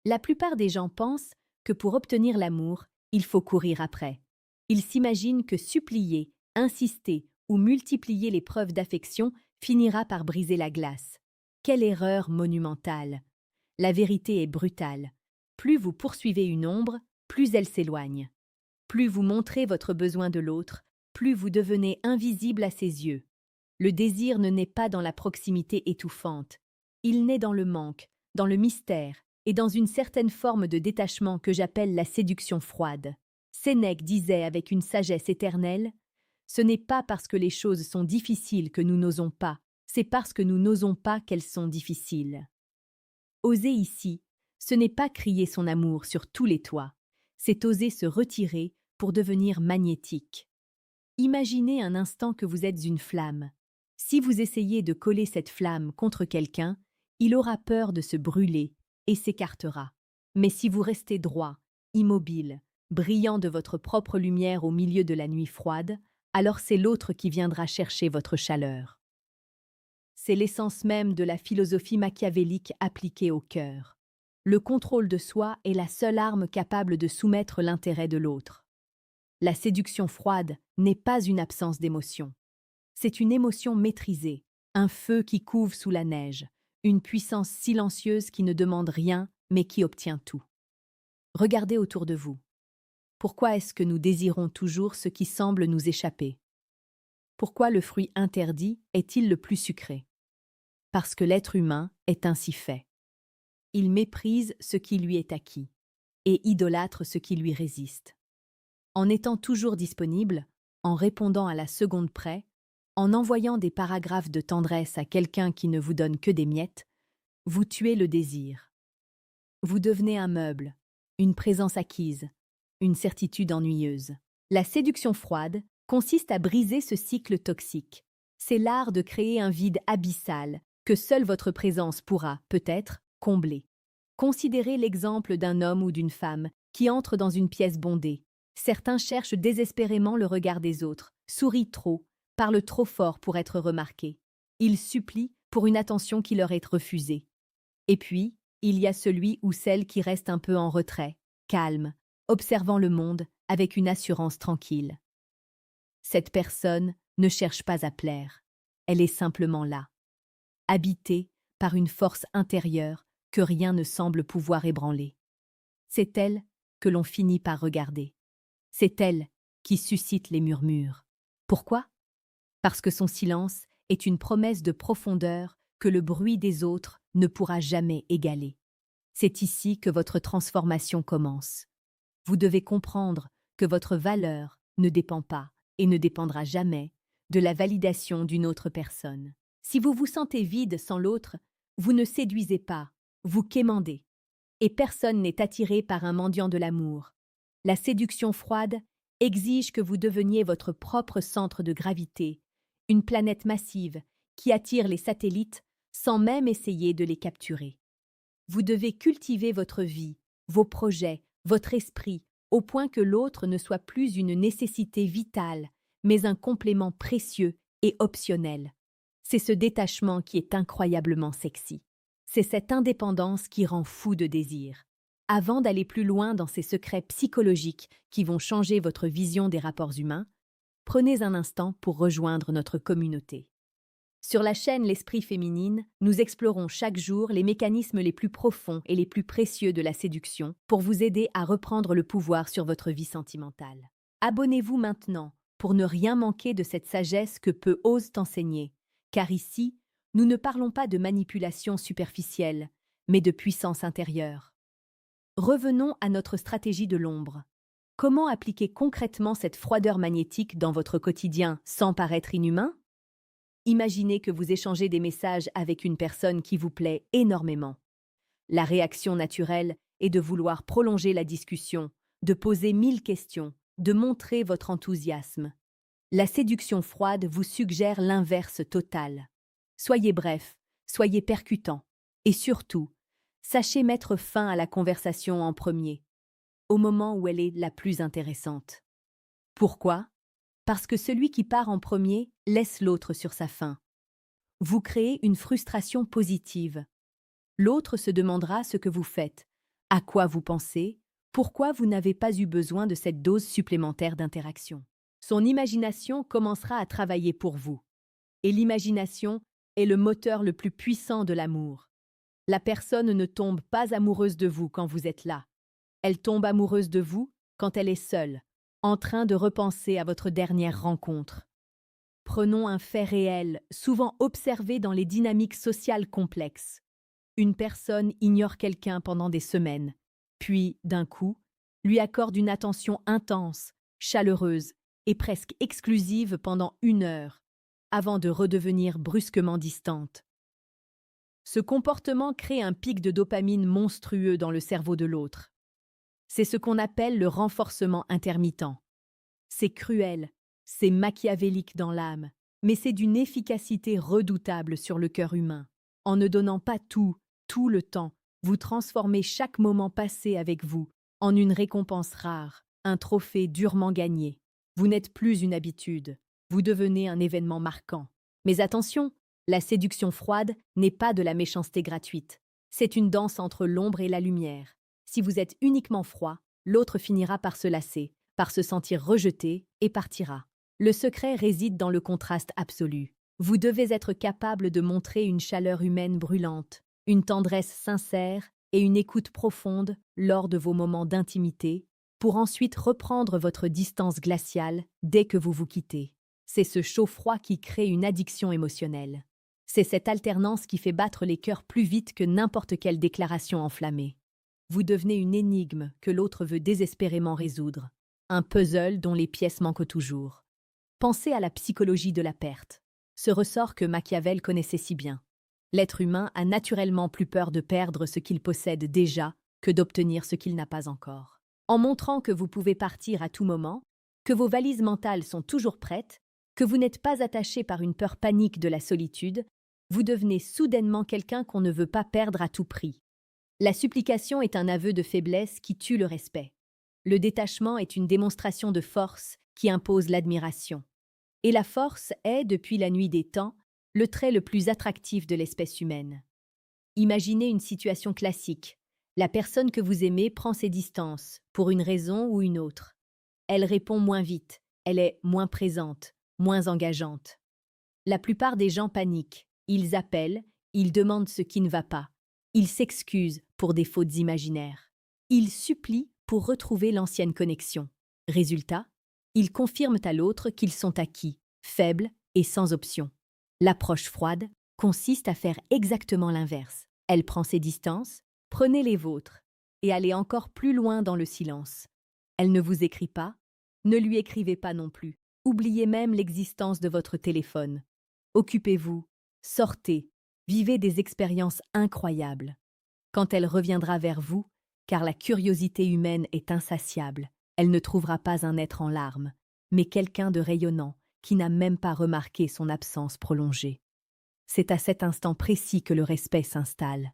La plupart des gens pensent que pour obtenir l'amour, il faut courir après. Ils s'imaginent que supplier, insister ou multiplier les preuves d'affection finira par briser la glace. Quelle erreur monumentale! La vérité est brutale. Plus vous poursuivez une ombre, plus elle s'éloigne. Plus vous montrez votre besoin de l'autre, plus vous devenez invisible à ses yeux. Le désir ne naît pas dans la proximité étouffante. Il naît dans le manque, dans le mystère et dans une certaine forme de détachement que j'appelle la séduction froide. Sénèque disait avec une sagesse éternelle: « Ce n'est pas parce que les choses sont difficiles que nous n'osons pas, c'est parce que nous n'osons pas qu'elles sont difficiles. » Oser ici, ce n'est pas crier son amour sur tous les toits, c'est oser se retirer pour devenir magnétique. Imaginez un instant que vous êtes une flamme. Si vous essayez de coller cette flamme contre quelqu'un, il aura peur de se brûler et s'écartera. Mais si vous restez droit, immobile, brillant de votre propre lumière au milieu de la nuit froide, alors c'est l'autre qui viendra chercher votre chaleur. C'est l'essence même de la philosophie machiavélique appliquée au cœur. Le contrôle de soi est la seule arme capable de soumettre l'intérêt de l'autre. La séduction froide n'est pas une absence d'émotion. C'est une émotion maîtrisée, un feu qui couve sous la neige, une puissance silencieuse qui ne demande rien mais qui obtient tout. Regardez autour de vous. Pourquoi est-ce que nous désirons toujours ce qui semble nous échapper? Pourquoi le fruit interdit est-il le plus sucré? Parce que l'être humain est ainsi fait. Il méprise ce qui lui est acquis et idolâtre ce qui lui résiste. En étant toujours disponible, en répondant à la seconde près, en envoyant des paragraphes de tendresse à quelqu'un qui ne vous donne que des miettes, vous tuez le désir. Vous devenez un meuble, une présence acquise, une certitude ennuyeuse. La séduction froide consiste à briser ce cycle toxique. C'est l'art de créer un vide abyssal que seule votre présence pourra, peut-être, combler. Considérez l'exemple d'un homme ou d'une femme qui entre dans une pièce bondée. Certains cherchent désespérément le regard des autres, sourient trop, parlent trop fort pour être remarqués. Ils supplient pour une attention qui leur est refusée. Et puis, il y a celui ou celle qui reste un peu en retrait, calme, observant le monde avec une assurance tranquille. Cette personne ne cherche pas à plaire, elle est simplement là, habitée par une force intérieure que rien ne semble pouvoir ébranler. C'est elle que l'on finit par regarder. C'est elle qui suscite les murmures. Pourquoi? Parce que son silence est une promesse de profondeur que le bruit des autres ne pourra jamais égaler. C'est ici que votre transformation commence. Vous devez comprendre que votre valeur ne dépend pas et ne dépendra jamais de la validation d'une autre personne. Si vous vous sentez vide sans l'autre, vous ne séduisez pas, vous quémandez. Et personne n'est attiré par un mendiant de l'amour. La séduction froide exige que vous deveniez votre propre centre de gravité, une planète massive qui attire les satellites sans même essayer de les capturer. Vous devez cultiver votre vie, vos projets, votre esprit, au point que l'autre ne soit plus une nécessité vitale, mais un complément précieux et optionnel. C'est ce détachement qui est incroyablement sexy. C'est cette indépendance qui rend fou de désir. Avant d'aller plus loin dans ces secrets psychologiques qui vont changer votre vision des rapports humains, prenez un instant pour rejoindre notre communauté. Sur la chaîne L'Esprit Féminine, nous explorons chaque jour les mécanismes les plus profonds et les plus précieux de la séduction pour vous aider à reprendre le pouvoir sur votre vie sentimentale. Abonnez-vous maintenant pour ne rien manquer de cette sagesse que peu osent enseigner, car ici, nous ne parlons pas de manipulation superficielle, mais de puissance intérieure. Revenons à notre stratégie de l'ombre. Comment appliquer concrètement cette froideur magnétique dans votre quotidien sans paraître inhumain? Imaginez que vous échangez des messages avec une personne qui vous plaît énormément. La réaction naturelle est de vouloir prolonger la discussion, de poser 1000 questions, de montrer votre enthousiasme. La séduction froide vous suggère l'inverse total. Soyez bref, soyez percutant, et surtout, sachez mettre fin à la conversation en premier, au moment où elle est la plus intéressante. Pourquoi? Parce que celui qui part en premier laisse l'autre sur sa faim. Vous créez une frustration positive. L'autre se demandera ce que vous faites, À quoi vous pensez? Pourquoi vous n'avez pas eu besoin de cette dose supplémentaire d'interaction? Son imagination commencera à travailler pour vous. Et l'imagination est le moteur le plus puissant de l'amour. La personne ne tombe pas amoureuse de vous quand vous êtes là. Elle tombe amoureuse de vous quand elle est seule, en train de repenser à votre dernière rencontre. Prenons un fait réel, souvent observé dans les dynamiques sociales complexes. Une personne ignore quelqu'un pendant des semaines, puis, d'un coup, lui accorde une attention intense, chaleureuse et presque exclusive pendant 1 heure, avant de redevenir brusquement distante. Ce comportement crée un pic de dopamine monstrueux dans le cerveau de l'autre. C'est ce qu'on appelle le renforcement intermittent. C'est cruel, c'est machiavélique dans l'âme, mais c'est d'une efficacité redoutable sur le cœur humain. En ne donnant pas tout le temps, vous transformez chaque moment passé avec vous en une récompense rare, un trophée durement gagné. Vous n'êtes plus une habitude, vous devenez un événement marquant. Mais attention, la séduction froide n'est pas de la méchanceté gratuite. C'est une danse entre l'ombre et la lumière. Si vous êtes uniquement froid, l'autre finira par se lasser, par se sentir rejeté et partira. Le secret réside dans le contraste absolu. Vous devez être capable de montrer une chaleur humaine brûlante, une tendresse sincère et une écoute profonde lors de vos moments d'intimité, pour ensuite reprendre votre distance glaciale dès que vous vous quittez. C'est ce chaud-froid qui crée une addiction émotionnelle. C'est cette alternance qui fait battre les cœurs plus vite que n'importe quelle déclaration enflammée. Vous devenez une énigme que l'autre veut désespérément résoudre, un puzzle dont les pièces manquent toujours. Pensez à la psychologie de la perte, ce ressort que Machiavel connaissait si bien. L'être humain a naturellement plus peur de perdre ce qu'il possède déjà que d'obtenir ce qu'il n'a pas encore. En montrant que vous pouvez partir à tout moment, que vos valises mentales sont toujours prêtes, que vous n'êtes pas attaché par une peur panique de la solitude, vous devenez soudainement quelqu'un qu'on ne veut pas perdre à tout prix. La supplication est un aveu de faiblesse qui tue le respect. Le détachement est une démonstration de force qui impose l'admiration. Et la force est, depuis la nuit des temps, le trait le plus attractif de l'espèce humaine. Imaginez une situation classique. La personne que vous aimez prend ses distances, pour une raison ou une autre. Elle répond moins vite, elle est moins présente, moins engageante. La plupart des gens paniquent. Ils appellent, ils demandent ce qui ne va pas. Ils s'excusent pour des fautes imaginaires. Ils supplient pour retrouver l'ancienne connexion. Résultat, ils confirment à l'autre qu'ils sont acquis, faibles et sans option. L'approche froide consiste à faire exactement l'inverse. Elle prend ses distances, prenez les vôtres, et allez encore plus loin dans le silence. Elle ne vous écrit pas, ne lui écrivez pas non plus. Oubliez même l'existence de votre téléphone. Occupez-vous, sortez, vivez des expériences incroyables. Quand elle reviendra vers vous, car la curiosité humaine est insatiable, elle ne trouvera pas un être en larmes, mais quelqu'un de rayonnant qui n'a même pas remarqué son absence prolongée. C'est à cet instant précis que le respect s'installe.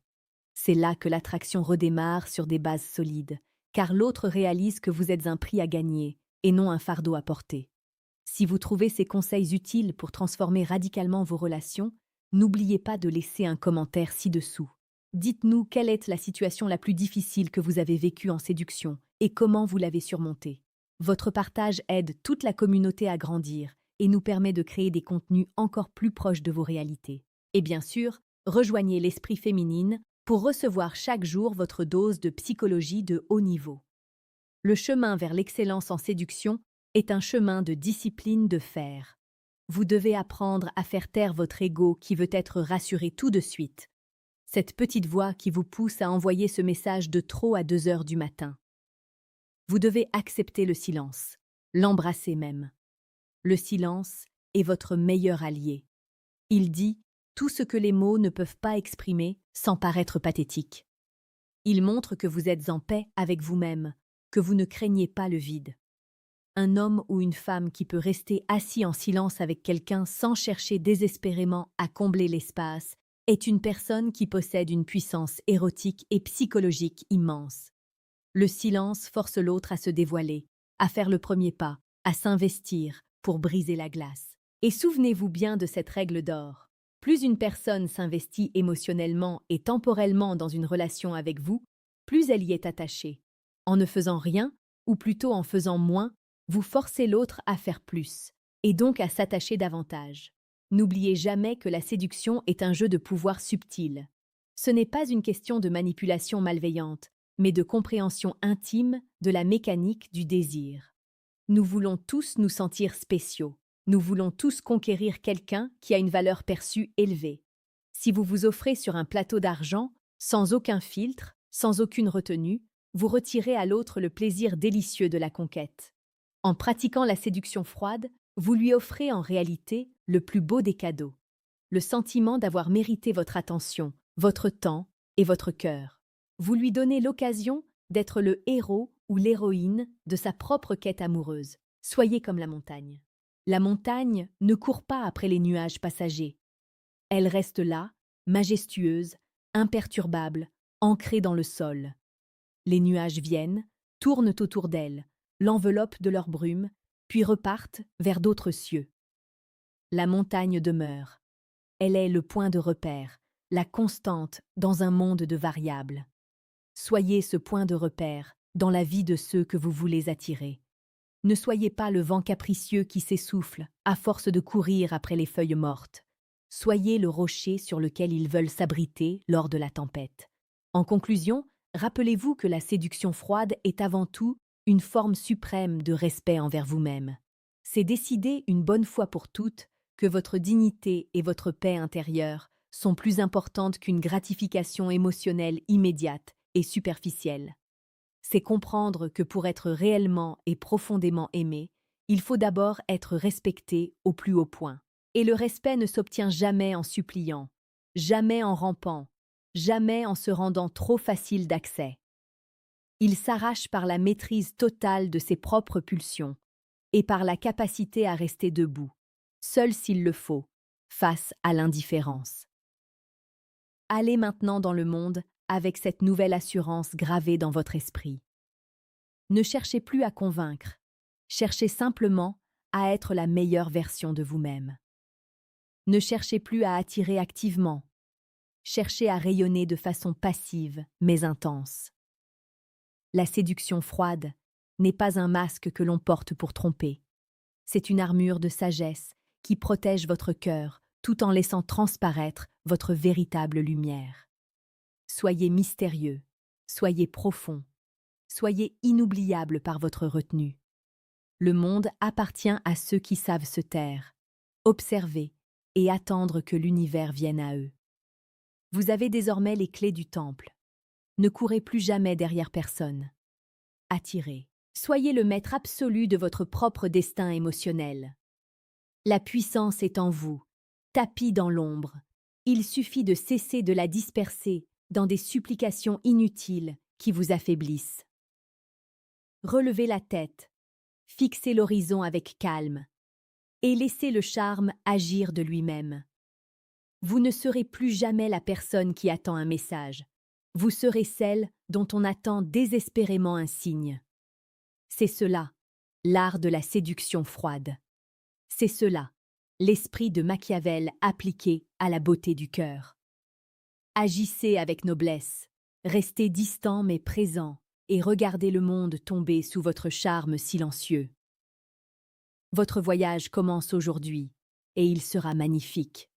C'est là que l'attraction redémarre sur des bases solides, car l'autre réalise que vous êtes un prix à gagner et non un fardeau à porter. Si vous trouvez ces conseils utiles pour transformer radicalement vos relations, n'oubliez pas de laisser un commentaire ci-dessous. Dites-nous quelle est la situation la plus difficile que vous avez vécue en séduction et comment vous l'avez surmontée. Votre partage aide toute la communauté à grandir et nous permet de créer des contenus encore plus proches de vos réalités. Et bien sûr, rejoignez l'Esprit Féminine pour recevoir chaque jour votre dose de psychologie de haut niveau. Le chemin vers l'excellence en séduction est un chemin de discipline de fer. Vous devez apprendre à faire taire votre ego qui veut être rassuré tout de suite. Cette petite voix qui vous pousse à envoyer ce message de trop à 2 heures du matin. Vous devez accepter le silence, l'embrasser même. Le silence est votre meilleur allié. Il dit tout ce que les mots ne peuvent pas exprimer sans paraître pathétique. Il montre que vous êtes en paix avec vous-même, que vous ne craignez pas le vide. Un homme ou une femme qui peut rester assis en silence avec quelqu'un sans chercher désespérément à combler l'espace est une personne qui possède une puissance érotique et psychologique immense. Le silence force l'autre à se dévoiler, à faire le premier pas, à s'investir pour briser la glace. Et souvenez-vous bien de cette règle d'or. Plus une personne s'investit émotionnellement et temporellement dans une relation avec vous, plus elle y est attachée. En ne faisant rien, ou plutôt en faisant moins, vous forcez l'autre à faire plus, et donc à s'attacher davantage. N'oubliez jamais que la séduction est un jeu de pouvoir subtil. Ce n'est pas une question de manipulation malveillante, mais de compréhension intime de la mécanique du désir. Nous voulons tous nous sentir spéciaux. Nous voulons tous conquérir quelqu'un qui a une valeur perçue élevée. Si vous vous offrez sur un plateau d'argent, sans aucun filtre, sans aucune retenue, vous retirez à l'autre le plaisir délicieux de la conquête. En pratiquant la séduction froide, vous lui offrez en réalité le plus beau des cadeaux, le sentiment d'avoir mérité votre attention, votre temps et votre cœur. Vous lui donnez l'occasion d'être le héros ou l'héroïne de sa propre quête amoureuse. Soyez comme la montagne. La montagne ne court pas après les nuages passagers. Elle reste là, majestueuse, imperturbable, ancrée dans le sol. Les nuages viennent, tournent autour d'elle, l'enveloppent de leur brume, puis repartent vers d'autres cieux. La montagne demeure. Elle est le point de repère, la constante dans un monde de variables. Soyez ce point de repère dans la vie de ceux que vous voulez attirer. Ne soyez pas le vent capricieux qui s'essouffle à force de courir après les feuilles mortes. Soyez le rocher sur lequel ils veulent s'abriter lors de la tempête. En conclusion, rappelez-vous que la séduction froide est avant tout une forme suprême de respect envers vous-même. C'est décider une bonne fois pour toutes que votre dignité et votre paix intérieure sont plus importantes qu'une gratification émotionnelle immédiate et superficielle. C'est comprendre que pour être réellement et profondément aimé, il faut d'abord être respecté au plus haut point. Et le respect ne s'obtient jamais en suppliant, jamais en rampant, jamais en se rendant trop facile d'accès. Il s'arrache par la maîtrise totale de ses propres pulsions et par la capacité à rester debout, seul s'il le faut, face à l'indifférence. Allez maintenant dans le monde avec cette nouvelle assurance gravée dans votre esprit. Ne cherchez plus à convaincre, cherchez simplement à être la meilleure version de vous-même. Ne cherchez plus à attirer activement, cherchez à rayonner de façon passive mais intense. La séduction froide n'est pas un masque que l'on porte pour tromper. C'est une armure de sagesse qui protège votre cœur tout en laissant transparaître votre véritable lumière. Soyez mystérieux, soyez profond, soyez inoubliable par votre retenue. Le monde appartient à ceux qui savent se taire, observer et attendre que l'univers vienne à eux. Vous avez désormais les clés du temple. Ne courez plus jamais derrière personne. Attirez. Soyez le maître absolu de votre propre destin émotionnel. La puissance est en vous, tapie dans l'ombre. Il suffit de cesser de la disperser dans des supplications inutiles qui vous affaiblissent. Relevez la tête, fixez l'horizon avec calme et laissez le charme agir de lui-même. Vous ne serez plus jamais la personne qui attend un message. Vous serez celle dont on attend désespérément un signe. C'est cela, l'art de la séduction froide. C'est cela, l'esprit de Machiavel appliqué à la beauté du cœur. Agissez avec noblesse, restez distant mais présent et regardez le monde tomber sous votre charme silencieux. Votre voyage commence aujourd'hui et il sera magnifique.